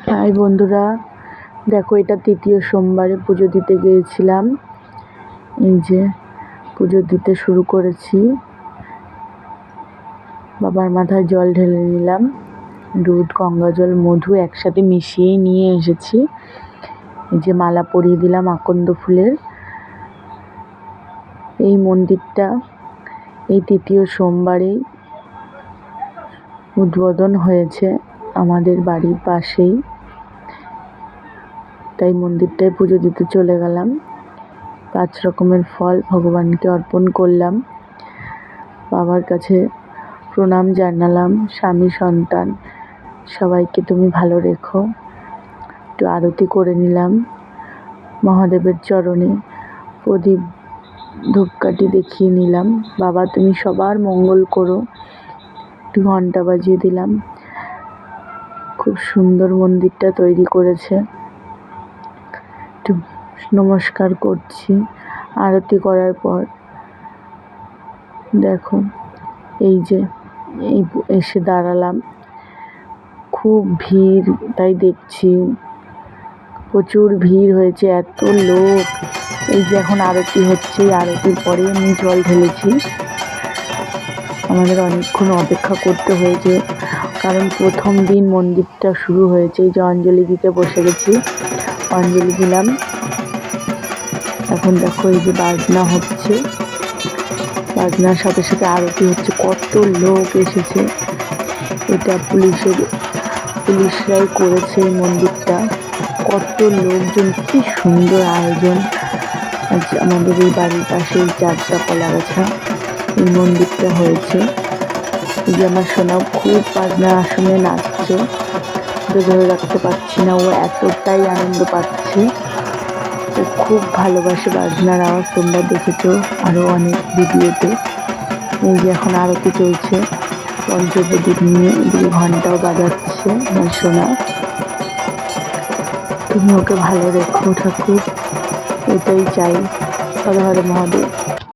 High বন্ধুরা, দেখো এটা তৃতীয় সোমবারে পুজো দিতে গিয়েছিলাম। এই যে পুজো দিতে শুরু করেছি। বাবার মাথায় জল ঢেলে নিলাম। দুধ, গঙ্গা জল, মধু একসাথে মিশিয়ে নিয়ে এসেছি। এই যে মালা পরিয়ে দিলাম আকন্দ ফুলের। এই মন্দিরটা এই তৃতীয় সোমবারেই উদ্বোধন হয়েছে আমাদের বাড়ির পাশেই, তাই মন্দিরটায় পুজো দিতে চলে গেলাম। 5 রকমের ফল ভগবানকে অর্পণ করলাম। বাবার কাছে প্রণাম জানালাম, স্বামী সন্তান সবাইকে তুমি ভালো রেখো। একটু আরতি করে নিলাম মহাদেবের চরণে, প্রদীপ ধূপকাঠি দেখিয়ে নিলাম। বাবা তুমি সবার মঙ্গল করো। একটু ঘন্টা বাজিয়ে দিলাম। খুব সুন্দর মন্দিরটা তৈরি করেছে। একটু নমস্কার করছি আরতি করার পর। দেখো এই যে এসে দাঁড়ালাম, খুব ভিড়, তাই দেখছি প্রচুর ভিড় হয়েছে, এত লোক। এই যে এখন আরতি হচ্ছে, আরতির পরে আমি জল ঢেলেছি। আমাদের অনেকক্ষণ অপেক্ষা করতে হয়েছে, কারণ প্রথম দিন মন্দিরটা শুরু হয়েছে। এই যে অঞ্জলি দিতে বসে গেছি, অঞ্জলি দিলাম। এখন দেখো এই যে বাজনা হচ্ছে, বাজনার সাথে সাথে আরতি হচ্ছে। কত লোক এসেছে, এটা পুলিশরাই করেছে এই মন্দিরটা। কত লোকজন, কি সুন্দর আয়োজন। আজ আমাদের এই বাড়ির পাশে এই 4টা কলাগাছা এই মন্দিরটা হয়েছে। এই যে আমার সোনাও খুব বাজনার আসনে নাচছে, ধরে রাখতে পারছি না, ও এতটাই আনন্দ পাচ্ছে। ও খুব ভালোবাসে বাজনার আওয়াজ, তোমরা দেখেছো আরও অনেক ভিডিওতে। এই যে এখন আরতি চলছে, পঞ্চপ্রদীপ নিয়ে এদিকে ঘন্টাও বাজাচ্ছে আমার সোনা। তুমি ওকে ভালো রেখো ঠাকুর, এটাই চাই। হর হর মহাদেব।